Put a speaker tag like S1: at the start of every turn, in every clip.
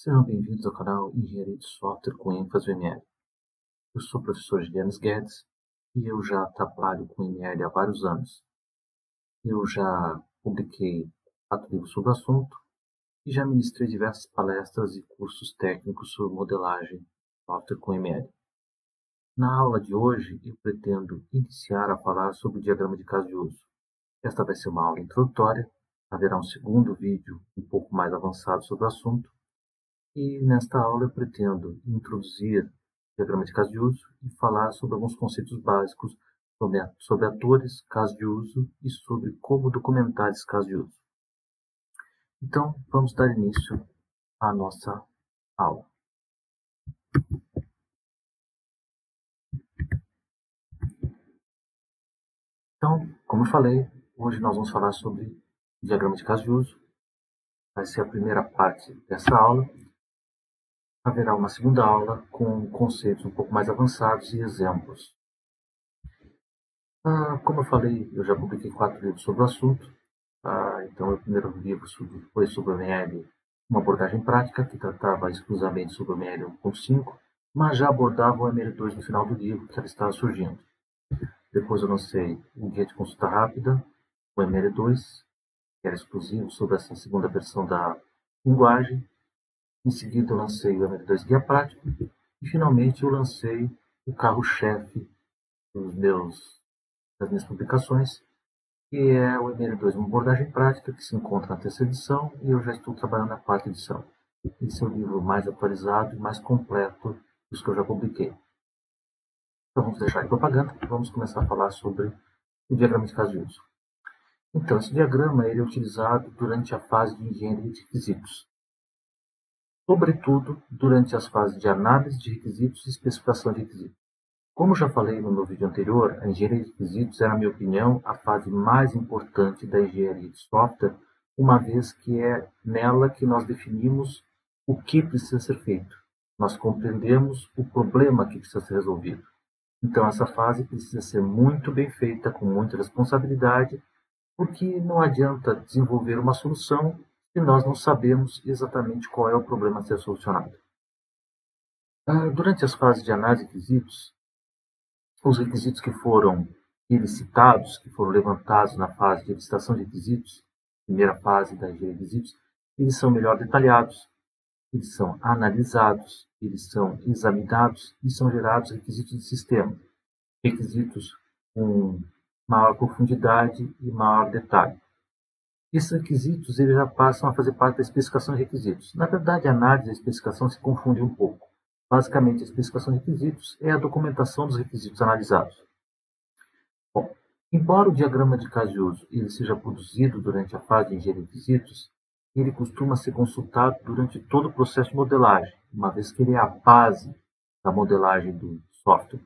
S1: Sejam bem-vindos ao canal Engenharia de Software com ênfase em ML. Eu sou o professor Gidenis Guedes e eu já trabalho com ML há vários anos. Eu já publiquei 4 livros sobre o assunto e já ministrei diversas palestras e cursos técnicos sobre modelagem de software com ML. Na aula de hoje, eu pretendo iniciar a falar sobre o diagrama de caso de uso. Esta vai ser uma aula introdutória, haverá um segundo vídeo um pouco mais avançado sobre o assunto. E nesta aula eu pretendo introduzir o diagrama de caso de uso e falar sobre alguns conceitos básicos sobre atores, caso de uso e sobre como documentar esse caso de uso. Então, vamos dar início à nossa aula. Então, como eu falei, hoje nós vamos falar sobre diagrama de caso de uso. Vai ser a primeira parte dessa aula. Haverá uma segunda aula com conceitos um pouco mais avançados e exemplos. Como eu falei, eu já publiquei 4 livros sobre o assunto. Então, o primeiro livro foi sobre o ML, uma abordagem prática, que tratava exclusivamente sobre o ML 1.5, mas já abordava o ML2 no final do livro, que ela estava surgindo. Depois eu lancei o Guia de Consulta Rápida, o ML2, que era exclusivo sobre essa segunda versão da linguagem. Em seguida eu lancei o ML2 Guia Prático e finalmente eu lancei o carro-chefe das minhas publicações, que é o ML2, uma abordagem prática que se encontra na terceira edição e eu já estou trabalhando na quarta edição. Esse é o livro mais atualizado e mais completo dos que eu já publiquei. Então vamos deixar de propaganda e vamos começar a falar sobre o diagrama de caso de uso. Então, esse diagrama ele é utilizado durante a fase de engenharia de requisitos, sobretudo durante as fases de análise de requisitos e especificação de requisitos. Como já falei no meu vídeo anterior, a engenharia de requisitos é, na minha opinião, a fase mais importante da engenharia de software, uma vez que é nela que nós definimos o que precisa ser feito. Nós compreendemos o problema que precisa ser resolvido. Então, essa fase precisa ser muito bem feita, com muita responsabilidade, porque não adianta desenvolver uma solução se nós não sabemos exatamente qual é o problema a ser solucionado. Durante as fases de análise de requisitos, os requisitos que foram citados, que foram levantados na fase de licitação de requisitos, primeira fase da engenharia de requisitos, eles são melhor detalhados, eles são analisados, eles são examinados e são gerados requisitos de sistema, requisitos com maior profundidade e maior detalhe. Esses requisitos eles já passam a fazer parte da especificação de requisitos. Na verdade, a análise e a especificação se confundem um pouco. Basicamente, a especificação de requisitos é a documentação dos requisitos analisados. Bom, embora o diagrama de caso de uso ele seja produzido durante a fase de engenharia de requisitos, ele costuma ser consultado durante todo o processo de modelagem, uma vez que ele é a base da modelagem do software.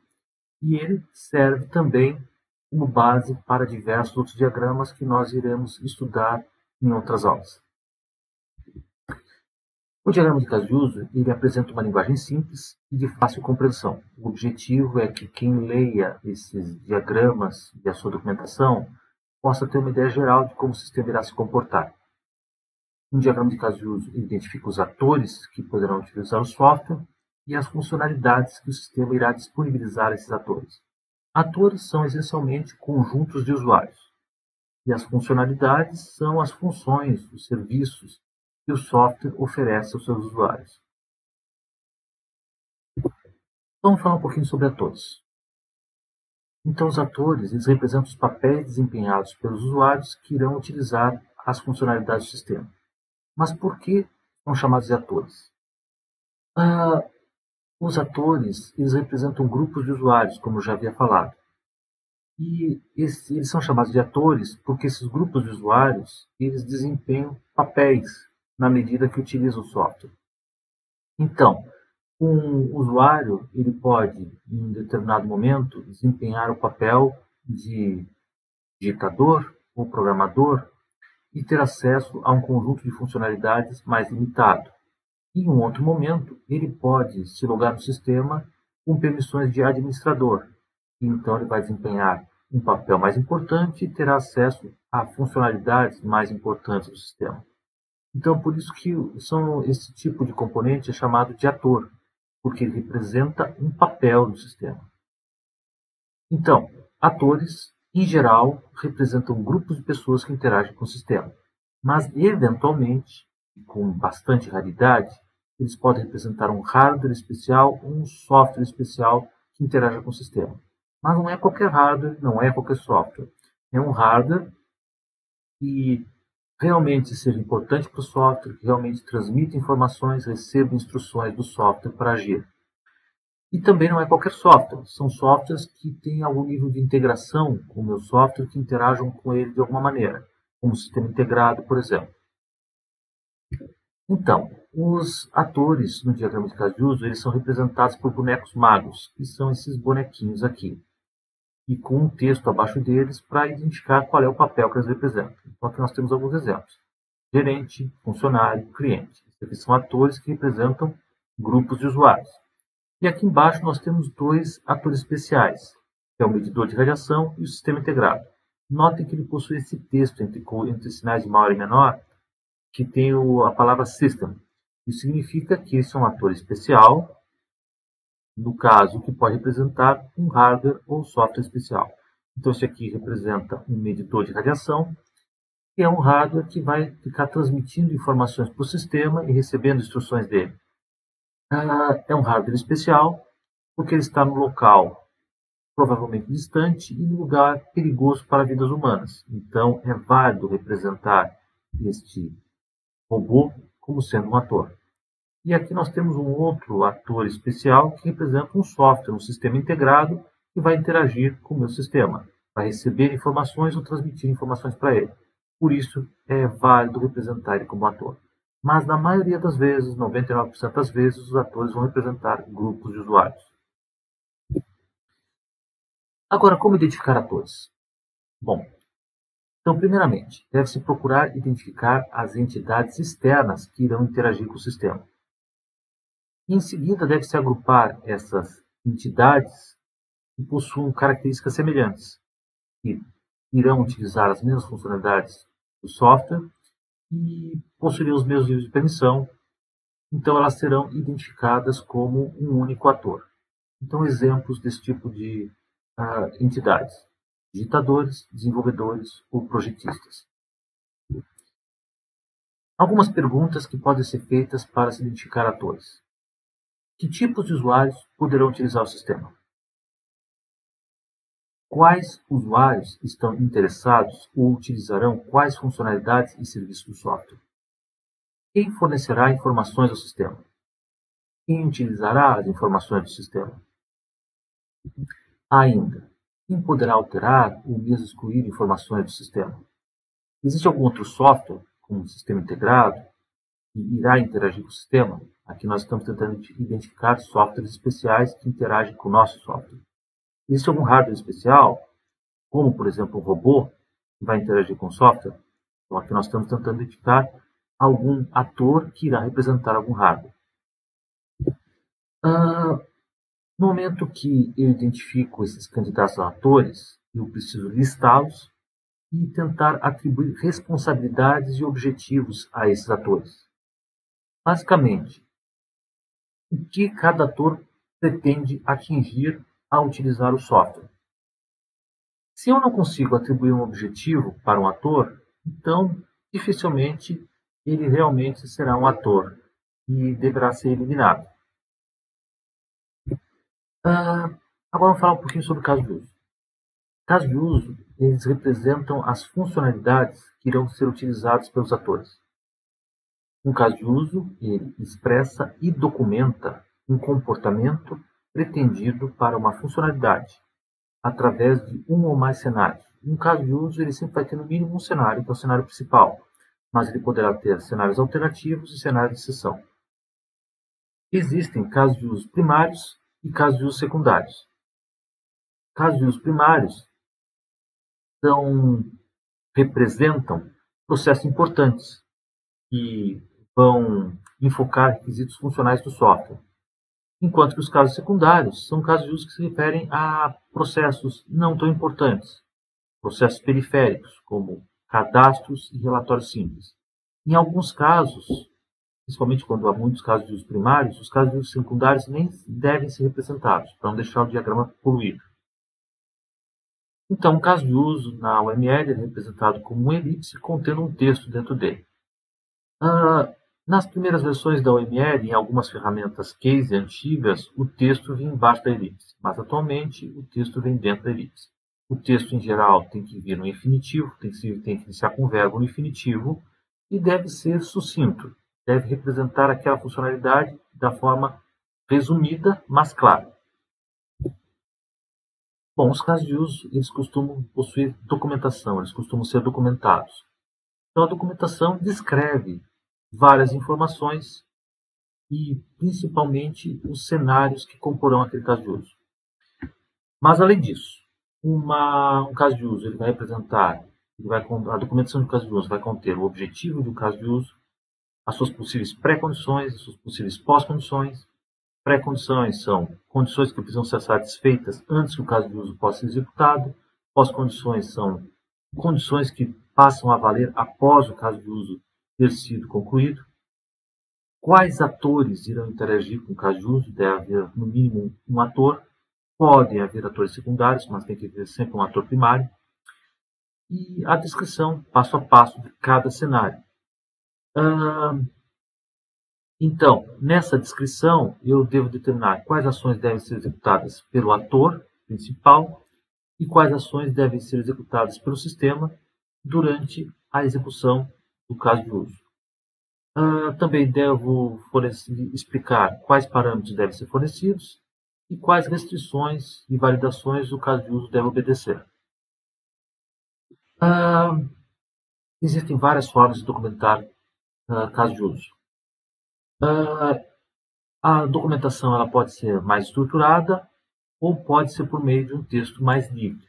S1: E ele serve também como base para diversos outros diagramas que nós iremos estudar em outras aulas. O diagrama de caso de uso ele apresenta uma linguagem simples e de fácil compreensão. O objetivo é que quem leia esses diagramas e a sua documentação possa ter uma ideia geral de como o sistema irá se comportar. Um diagrama de caso de uso identifica os atores que poderão utilizar o software e as funcionalidades que o sistema irá disponibilizar a esses atores. Atores são essencialmente conjuntos de usuários e as funcionalidades são as funções, os serviços que o software oferece aos seus usuários. Vamos falar um pouquinho sobre atores. Então, os atores eles representam os papéis desempenhados pelos usuários que irão utilizar as funcionalidades do sistema. Mas por que são chamados de atores? Os atores eles representam grupos de usuários, como eu já havia falado. E eles são chamados de atores porque esses grupos de usuários eles desempenham papéis na medida que utiliza o software. Então, um usuário ele pode, em um determinado momento, desempenhar o papel de digitador ou programador e ter acesso a um conjunto de funcionalidades mais limitado. Em um outro momento, ele pode se logar no sistema com permissões de administrador. Então, ele vai desempenhar um papel mais importante e terá acesso a funcionalidades mais importantes do sistema. Então, por isso que esse tipo de componente é chamado de ator, porque ele representa um papel no sistema. Então, atores, em geral, representam grupos de pessoas que interagem com o sistema, mas, eventualmente, e com bastante raridade, eles podem representar um hardware especial ou um software especial que interaja com o sistema. Mas não é qualquer hardware, não é qualquer software. É um hardware que realmente seja importante para o software, que realmente transmita informações, receba instruções do software para agir. E também não é qualquer software, são softwares que têm algum nível de integração com o meu software, que interajam com ele de alguma maneira, como o sistema integrado, por exemplo. Então, os atores no diagrama de caso de uso, eles são representados por bonecos magos, que são esses bonequinhos aqui, e com um texto abaixo deles para identificar qual é o papel que eles representam. Então aqui nós temos alguns exemplos. Gerente, funcionário, cliente. Esses são atores que representam grupos de usuários. E aqui embaixo nós temos dois atores especiais, que é o medidor de radiação e o sistema integrado. Notem que ele possui esse texto entre sinais de maior e menor, que tem a palavra system. Isso significa que esse é um ator especial, no caso, que pode representar um hardware ou software especial. Então, esse aqui representa um medidor de radiação, que é um hardware que vai ficar transmitindo informações para o sistema e recebendo instruções dele. É um hardware especial, porque ele está no local provavelmente distante e no lugar perigoso para vidas humanas. Então, é válido representar este robô como sendo um ator. E aqui nós temos um outro ator especial que representa um software, um sistema integrado que vai interagir com o meu sistema, vai receber informações ou transmitir informações para ele. Por isso, é válido representar ele como ator. Mas na maioria das vezes, 99% das vezes, os atores vão representar grupos de usuários. Agora, como identificar atores? Bom, então, primeiramente, deve-se procurar identificar as entidades externas que irão interagir com o sistema. Em seguida, deve-se agrupar essas entidades que possuam características semelhantes, que irão utilizar as mesmas funcionalidades do software e possuirem os mesmos níveis de permissão, então elas serão identificadas como um único ator. Então, exemplos desse tipo de entidades: digitadores, desenvolvedores ou projetistas. Algumas perguntas que podem ser feitas para se identificar atores. Que tipos de usuários poderão utilizar o sistema? Quais usuários estão interessados ou utilizarão quais funcionalidades e serviços do software? Quem fornecerá informações ao sistema? Quem utilizará as informações do sistema? Ainda, quem poderá alterar ou mesmo excluir informações do sistema? Existe algum outro software, como um sistema integrado, que irá interagir com o sistema? Aqui nós estamos tentando identificar softwares especiais que interagem com o nosso software. Existe algum hardware especial, como, por exemplo, um robô, que vai interagir com o software? Então, aqui nós estamos tentando identificar algum ator que irá representar algum hardware. No momento que eu identifico esses candidatos a atores, eu preciso listá-los e tentar atribuir responsabilidades e objetivos a esses atores. Basicamente, o que cada ator pretende atingir ao utilizar o software. Se eu não consigo atribuir um objetivo para um ator, então dificilmente ele realmente será um ator e deverá ser eliminado. Agora vamos falar um pouquinho sobre o caso de uso. Caso de uso, eles representam as funcionalidades que irão ser utilizadas pelos atores. Um caso de uso, ele expressa e documenta um comportamento pretendido para uma funcionalidade, através de um ou mais cenários. Um caso de uso, ele sempre vai ter no mínimo um cenário, que é o cenário principal, mas ele poderá ter cenários alternativos e cenários de exceção. Existem casos de uso primários e casos de uso secundários. Casos de uso primários representam processos importantes que vão enfocar requisitos funcionais do software, enquanto que os casos secundários são casos de uso que se referem a processos não tão importantes, processos periféricos, como cadastros e relatórios simples. Em alguns casos, principalmente quando há muitos casos de uso primários, os casos de uso secundários nem devem ser representados, para não deixar o diagrama poluído. Então, um caso de uso na UML é representado como uma elipse contendo um texto dentro dele. Nas primeiras versões da UML, em algumas ferramentas case antigas, o texto vinha embaixo da elipse, mas atualmente o texto vem dentro da elipse. O texto, em geral, tem que vir no infinitivo, tem que iniciar com o verbo no infinitivo e deve ser sucinto, deve representar aquela funcionalidade da forma resumida, mas clara. Bom, os casos de uso, eles costumam possuir documentação, eles costumam ser documentados. Então, a documentação descreve várias informações e, principalmente, os cenários que comporão aquele caso de uso. Mas, além disso, um caso de uso ele vai representar, a documentação do caso de uso vai conter o objetivo do caso de uso, as suas possíveis pré-condições, as suas possíveis pós-condições. Pré-condições são condições que precisam ser satisfeitas antes que o caso de uso possa ser executado. Pós-condições são condições que passam a valer após o caso de uso ter sido concluído. Quais atores irão interagir com o caso de uso? Deve haver, no mínimo, um ator. Podem haver atores secundários, mas tem que haver sempre um ator primário. E a descrição, passo a passo, de cada cenário. Então, nessa descrição, eu devo determinar quais ações devem ser executadas pelo ator principal e quais ações devem ser executadas pelo sistema durante a execução do caso de uso. Também devo explicar quais parâmetros devem ser fornecidos e quais restrições e validações o caso de uso deve obedecer. Existem várias formas de documentar caso de uso. A documentação ela pode ser mais estruturada ou pode ser por meio de um texto mais livre.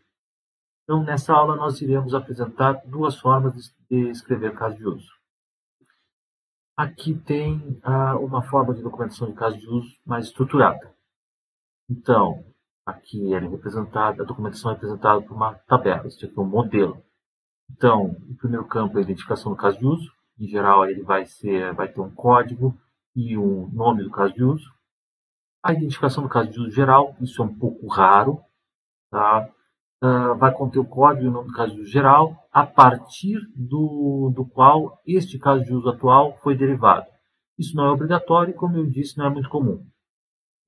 S1: Então, nessa aula, nós iremos apresentar duas formas de escrever caso de uso. Aqui tem uma forma de documentação de caso de uso mais estruturada. Então, aqui a documentação é representada por uma tabela, este aqui é um modelo. Então, o primeiro campo é a identificação do caso de uso. Em geral, ele vai ter um código e um nome do caso de uso. A identificação do caso de uso geral, isso é um pouco raro, tá? Vai conter o código e o nome do caso de uso geral, a partir do qual este caso de uso atual foi derivado. Isso não é obrigatório e, como eu disse, não é muito comum.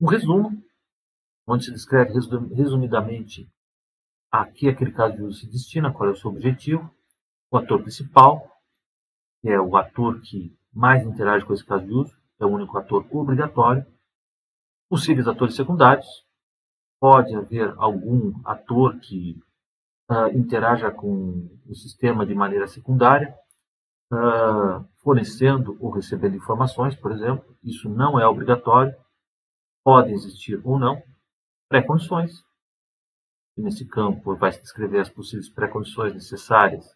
S1: Um resumo, onde se descreve resumidamente a que aquele caso de uso se destina, qual é o seu objetivo, o ator principal, que é o ator que mais interage com esse caso de uso, é o único ator obrigatório, possíveis atores secundários, pode haver algum ator que interaja com o sistema de maneira secundária, fornecendo ou recebendo informações, por exemplo. Isso não é obrigatório, pode existir ou não. Pré-condições, e nesse campo vai se descrever as possíveis pré-condições necessárias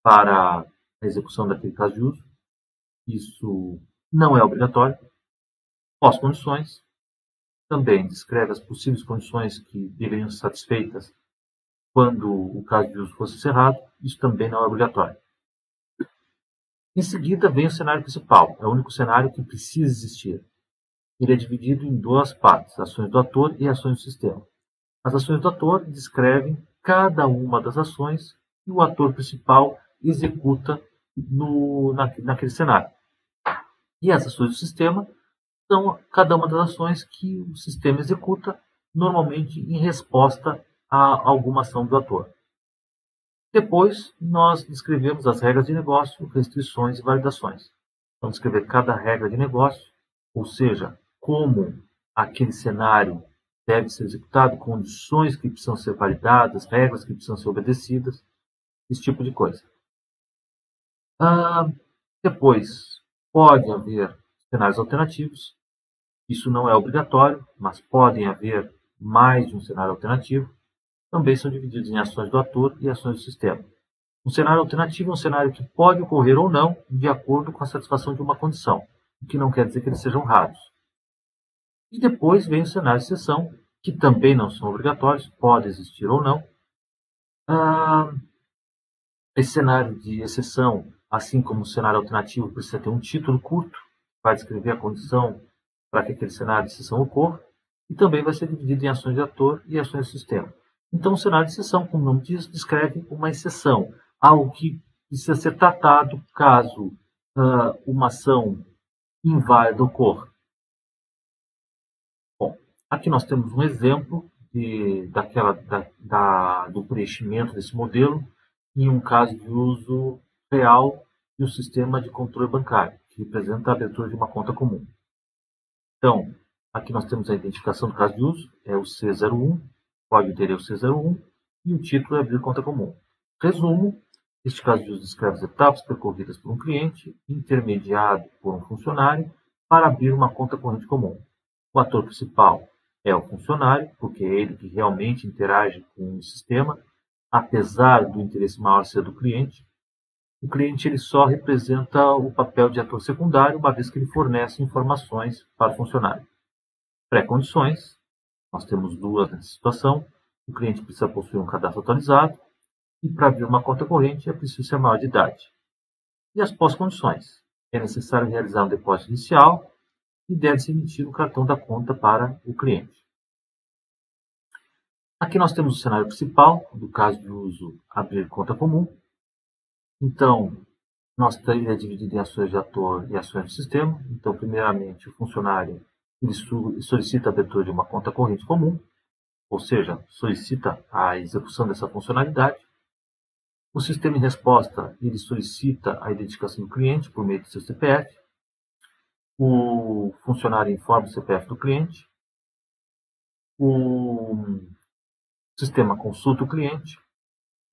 S1: para a execução daquele caso de uso. Isso não é obrigatório. Pós-condições, também descreve as possíveis condições que deveriam ser satisfeitas quando o caso de uso fosse encerrado. Isso também não é obrigatório. Em seguida vem o cenário principal, é o único cenário que precisa existir. Ele é dividido em duas partes, ações do ator e ações do sistema. As ações do ator descrevem cada uma das ações que o ator principal executa naquele cenário. E as ações do sistema são cada uma das ações que o sistema executa, normalmente em resposta a alguma ação do ator. Depois, nós descrevemos as regras de negócio, restrições e validações. Vamos descrever cada regra de negócio, ou seja, como aquele cenário deve ser executado, condições que precisam ser validadas, regras que precisam ser obedecidas, esse tipo de coisa. Depois, pode haver cenários alternativos. Isso não é obrigatório, mas podem haver mais de um cenário alternativo. Também são divididos em ações do ator e ações do sistema. Um cenário alternativo é um cenário que pode ocorrer ou não de acordo com a satisfação de uma condição, o que não quer dizer que eles sejam raros. E depois vem o cenário de exceção, que também não são obrigatórios, pode existir ou não. Esse cenário de exceção assim como o cenário alternativo precisa ter um título curto, que vai descrever a condição para que aquele cenário de exceção ocorra, e também vai ser dividido em ações de ator e ações de sistema. Então, o cenário de exceção, como o nome diz, descreve uma exceção, algo que precisa ser tratado caso uma ação inválida ocorra. Bom, aqui nós temos um exemplo do preenchimento desse modelo em um caso de uso real de um sistema de controle bancário, que representa a abertura de uma conta comum. Então, aqui nós temos a identificação do caso de uso, é o C01, o código dele é o C01, e o título é abrir conta comum. Resumo, este caso de uso descreve as etapas percorridas por um cliente, intermediado por um funcionário, para abrir uma conta corrente comum. O ator principal é o funcionário, porque é ele que realmente interage com o sistema, apesar do interesse maior ser do cliente. O cliente ele só representa o papel de ator secundário, uma vez que ele fornece informações para o funcionário. Pré-condições, nós temos duas nessa situação. O cliente precisa possuir um cadastro atualizado e para abrir uma conta corrente é preciso ser maior de idade. E as pós-condições, é necessário realizar um depósito inicial e deve-se emitir o cartão da conta para o cliente. Aqui nós temos o cenário principal, do caso de uso abrir conta comum. Então, nosso TI é dividido em ações de ator e ações de sistema. Então, primeiramente, o funcionário ele solicita a abertura de uma conta corrente comum, ou seja, solicita a execução dessa funcionalidade. O sistema em resposta ele solicita a identificação do cliente por meio do seu CPF. O funcionário informa o CPF do cliente. O sistema consulta o cliente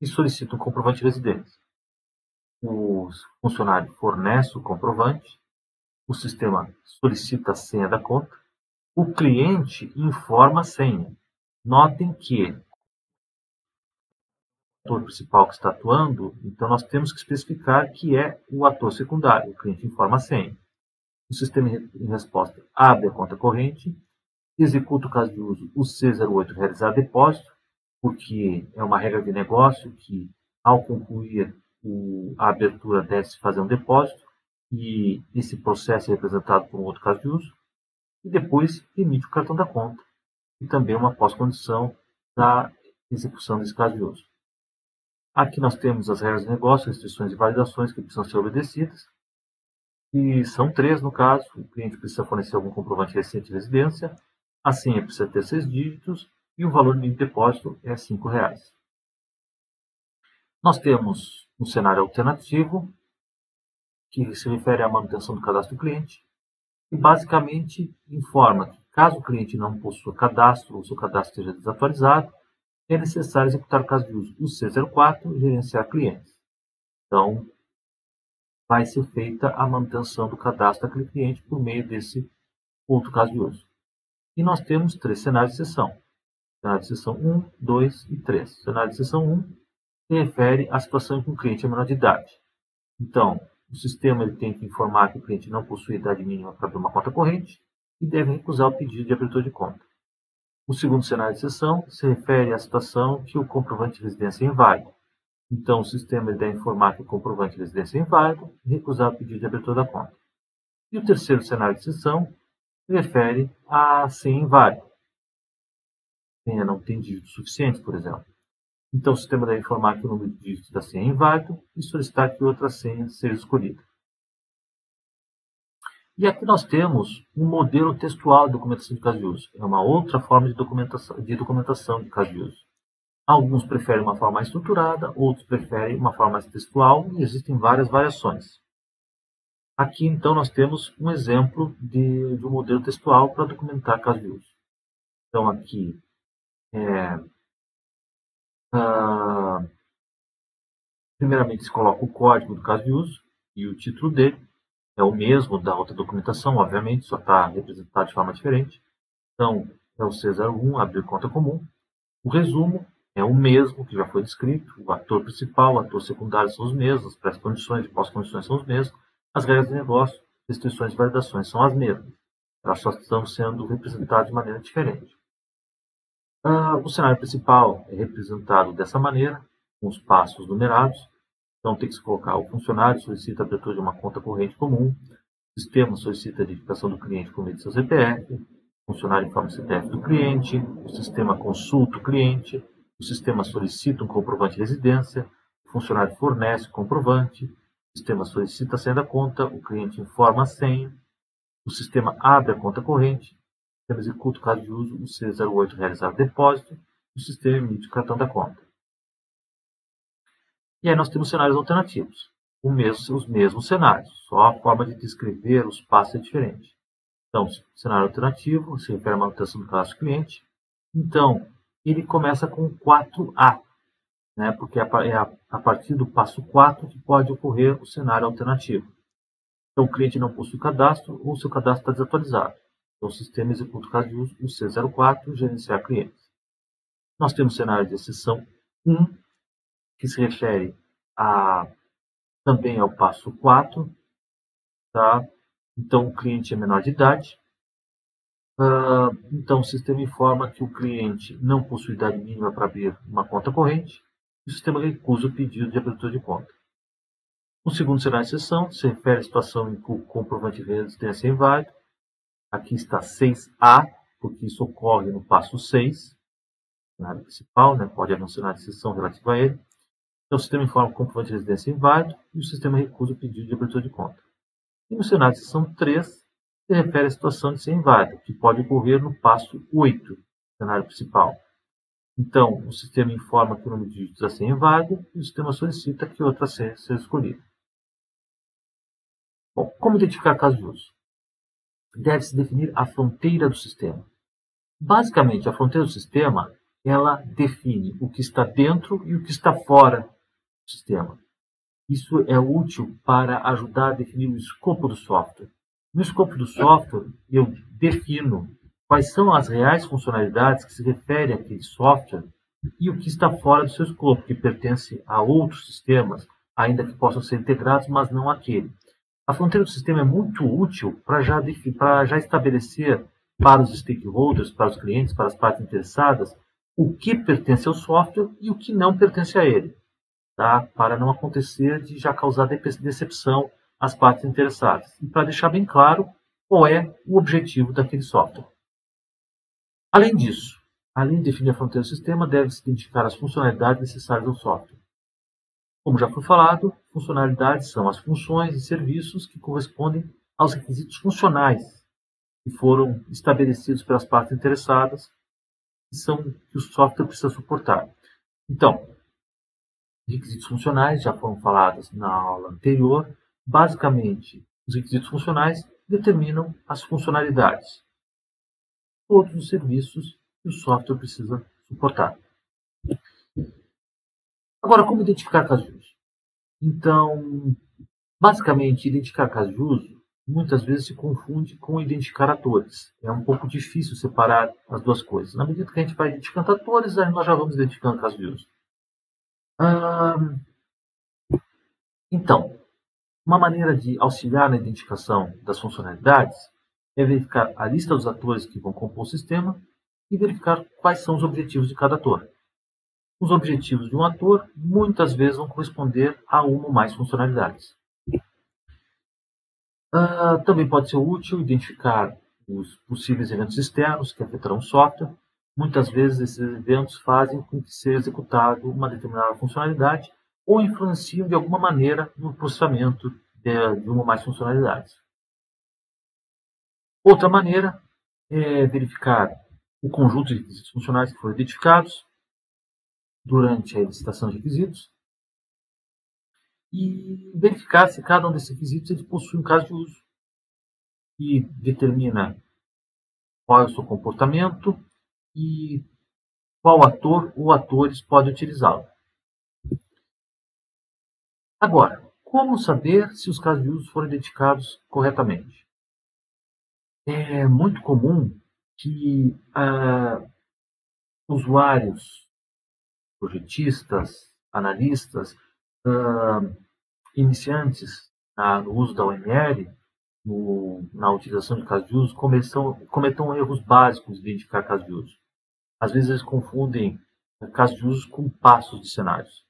S1: e solicita um comprovante de residência. O funcionário fornece o comprovante, o sistema solicita a senha da conta, o cliente informa a senha. Notem que o ator principal que está atuando, então nós temos que especificar que é o ator secundário, o cliente informa a senha. O sistema em resposta abre a conta corrente, executa o caso de uso o C08 realizar depósito, porque é uma regra de negócio que ao concluir a abertura deve-se fazer um depósito e esse processo é representado por um outro caso de uso e depois emite o cartão da conta e também uma pós-condição da execução desse caso de uso. Aqui nós temos as regras de negócio, restrições e validações que precisam ser obedecidas e são 3 no caso. O cliente precisa fornecer algum comprovante recente de residência, a senha precisa ter 6 dígitos e o valor mínimo de depósito é R$ 5,00. Nós temos um cenário alternativo, que se refere à manutenção do cadastro do cliente, e basicamente informa que, caso o cliente não possua cadastro ou seu cadastro esteja desatualizado, é necessário executar o caso de uso o C04 e gerenciar clientes. Então, vai ser feita a manutenção do cadastro daquele cliente por meio desse outro caso de uso. E nós temos 3 cenários de exceção. Cenário de exceção 1, 2 e 3. Cenário de exceção 1 se refere à situação em que o cliente é menor de idade. Então, o sistema ele tem que informar que o cliente não possui idade mínima para abrir uma conta corrente e deve recusar o pedido de abertura de conta. O segundo cenário de exceção se refere à situação que o comprovante de residência é inválido. Então, o sistema ele deve informar que o comprovante de residência é inválido e recusar o pedido de abertura da conta. E o terceiro cenário de exceção se refere à senha inválida. A senha não tem dígitos suficientes, por exemplo. Então, o sistema deve informar que o número de dígitos da senha é inválido e solicitar que outra senha seja escolhida. E aqui nós temos um modelo textual de documentação de caso de uso. É uma outra forma de documentação de caso de uso. Alguns preferem uma forma mais estruturada, outros preferem uma forma mais textual e existem várias variações. Aqui, então, nós temos um exemplo de um modelo textual para documentar caso de uso. Então, aqui primeiramente se coloca o código do caso de uso e o título dele. É o mesmo da outra documentação, obviamente, só está representado de forma diferente. Então, é o C01, abrir conta comum. O resumo é o mesmo que já foi descrito. O ator principal, o ator secundário são os mesmos, as pré-condições e pós-condições são os mesmos. As regras de negócio, restrições e validações são as mesmas. Elas só estão sendo representadas de maneira diferente. O cenário principal é representado dessa maneira, com os passos numerados. Então, tem que se colocar: o funcionário solicita a abertura de uma conta corrente comum, o sistema solicita a identificação do cliente por meio de seu CPF, o funcionário informa o CPF do cliente, o sistema consulta o cliente, o sistema solicita um comprovante de residência, o funcionário fornece o comprovante, o sistema solicita a senha da conta, o cliente informa a senha, o sistema abre a conta corrente, o sistema executa o caso de uso, o C08 realizar o depósito, o sistema emite o cartão da conta. E aí nós temos cenários alternativos, os mesmos cenários, só a forma de descrever os passos é diferente. Então, cenário alternativo se refere à manutenção do cadastro cliente. Então, ele começa com 4A, né, porque é a partir do passo 4 que pode ocorrer o cenário alternativo. Então, o cliente não possui cadastro ou seu cadastro está desatualizado. Então, o sistema executa o caso de uso, o C04, gerenciar clientes. Nós temos o cenário de exceção 1, que se refere também ao passo 4. Tá? Então, o cliente é menor de idade. Então, o sistema informa que o cliente não possui idade mínima para abrir uma conta corrente e o sistema recusa o pedido de abertura de conta. O segundo cenário de exceção se refere à situação em que o comprovante de residência é inválido. Aqui está 6A, porque isso ocorre no passo 6, cenário principal, né? Pode haver um cenário de exceção relativo a ele. Então, o sistema informa que o comprovante de residência é inválido e o sistema recusa o pedido de abertura de conta. E no cenário de exceção 3, se refere à situação de ser inválida, que pode ocorrer no passo 8, cenário principal. Então, o sistema informa que o número de dígitos da senha é inválido e o sistema solicita que outra senha seja escolhida. Bom, como identificar caso de uso? Deve-se definir a fronteira do sistema. Basicamente, a fronteira do sistema, ela define o que está dentro e o que está fora do sistema. Isso é útil para ajudar a definir o escopo do software. No escopo do software, eu defino quais são as reais funcionalidades que se referem àquele software e o que está fora do seu escopo, que pertence a outros sistemas, ainda que possam ser integrados, mas não àquele. A fronteira do sistema é muito útil para já estabelecer para os stakeholders, para os clientes, para as partes interessadas, o que pertence ao software e o que não pertence a ele. Tá? Para não acontecer de já causar decepção às partes interessadas. E para deixar bem claro qual é o objetivo daquele software. Além disso, além de definir a fronteira do sistema, deve-se identificar as funcionalidades necessárias ao software. Como já foi falado, funcionalidades são as funções e serviços que correspondem aos requisitos funcionais que foram estabelecidos pelas partes interessadas que o software precisa suportar. Então, requisitos funcionais já foram falados na aula anterior. Basicamente, os requisitos funcionais determinam as funcionalidades, todos os serviços que o software precisa suportar. Agora, como identificar casos de uso? Então, basicamente, identificar casos de uso muitas vezes se confunde com identificar atores. É um pouco difícil separar as duas coisas. Na medida que a gente vai identificando atores, aí nós já vamos identificando casos de uso. Então, uma maneira de auxiliar na identificação das funcionalidades é verificar a lista dos atores que vão compor o sistema e verificar quais são os objetivos de cada ator. Os objetivos de um ator muitas vezes vão corresponder a uma ou mais funcionalidades. Também pode ser útil identificar os possíveis eventos externos que afetarão o software. Muitas vezes esses eventos fazem com que seja executada uma determinada funcionalidade ou influenciam de alguma maneira no processamento de uma ou mais funcionalidades. Outra maneira é verificar o conjunto de requisitos funcionais que foram identificados durante a licitação de requisitos e verificar se cada um desses requisitos ele possui um caso de uso que determina qual é o seu comportamento e qual ator ou atores podem utilizá-lo. Agora, como saber se os casos de uso foram identificados corretamente? É muito comum que usuários, projetistas, analistas, iniciantes no uso da OML, na utilização de casos de uso, cometam erros básicos de identificar casos de uso. Às vezes eles confundem casos de uso com passos de cenários.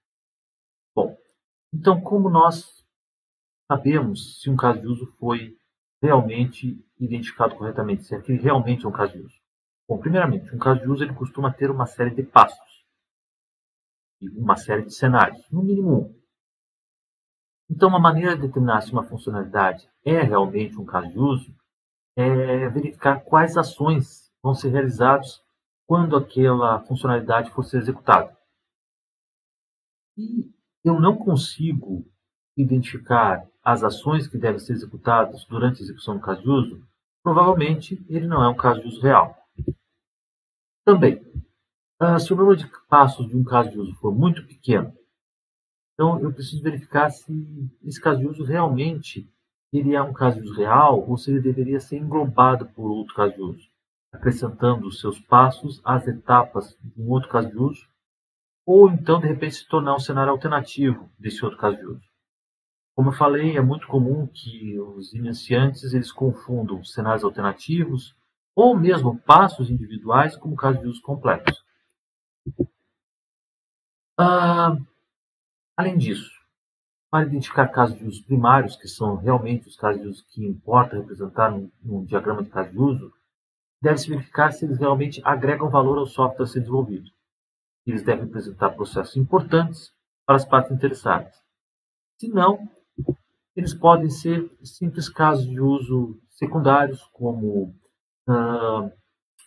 S1: Bom, Então, como nós sabemos se um caso de uso foi realmente identificado corretamente, se aquele realmente é um caso de uso? Bom, primeiramente, um caso de uso ele costuma ter uma série de passos e uma série de cenários, no mínimo um. Então, uma maneira de determinar se uma funcionalidade é realmente um caso de uso é verificar quais ações vão ser realizadas quando aquela funcionalidade for ser executada. E eu não consigo identificar as ações que devem ser executadas durante a execução do caso de uso, provavelmente ele não é um caso de uso real. Também, se o número de passos de um caso de uso for muito pequeno, então eu preciso verificar se esse caso de uso realmente ele é um caso de uso real ou se ele deveria ser englobado por outro caso de uso, acrescentando os seus passos às etapas de um outro caso de uso, ou então, de repente, se tornar um cenário alternativo desse outro caso de uso. Como eu falei, é muito comum que os iniciantes eles confundam cenários alternativos ou mesmo passos individuais como casos de uso complexos. Ah, além disso, para identificar casos de uso primários, que são realmente os casos de uso que importa representar num diagrama de caso de uso, deve-se verificar se eles realmente agregam valor ao software a ser desenvolvido. Eles devem apresentar processos importantes para as partes interessadas. Se não, eles podem ser simples casos de uso secundários, como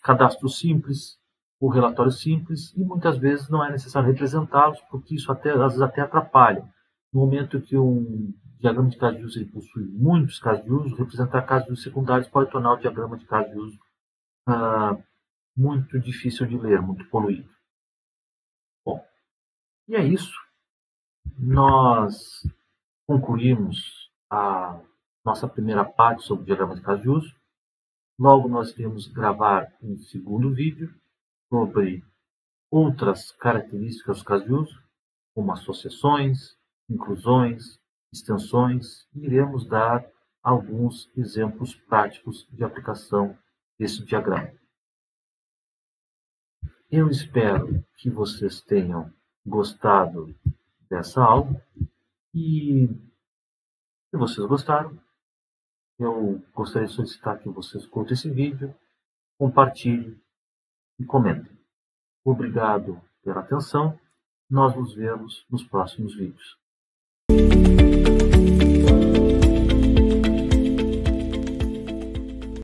S1: cadastro simples ou relatório simples, e muitas vezes não é necessário representá-los, porque isso às vezes até atrapalha. No momento que um diagrama de caso de uso ele possui muitos casos de uso, representar casos de uso secundários pode tornar o diagrama de caso de uso muito difícil de ler, muito poluído. Bom, e é isso. Nós concluímos a nossa primeira parte sobre o diagrama de caso de uso. Logo, nós iremos gravar um segundo vídeo sobre outras características dos casos de uso, como associações, inclusões, extensões, e iremos dar alguns exemplos práticos de aplicação desse diagrama. Eu espero que vocês tenham gostado dessa aula e, se vocês gostaram, eu gostaria de solicitar que vocês curtam esse vídeo, compartilhem e comentem. Obrigado pela atenção. Nós nos vemos nos próximos vídeos.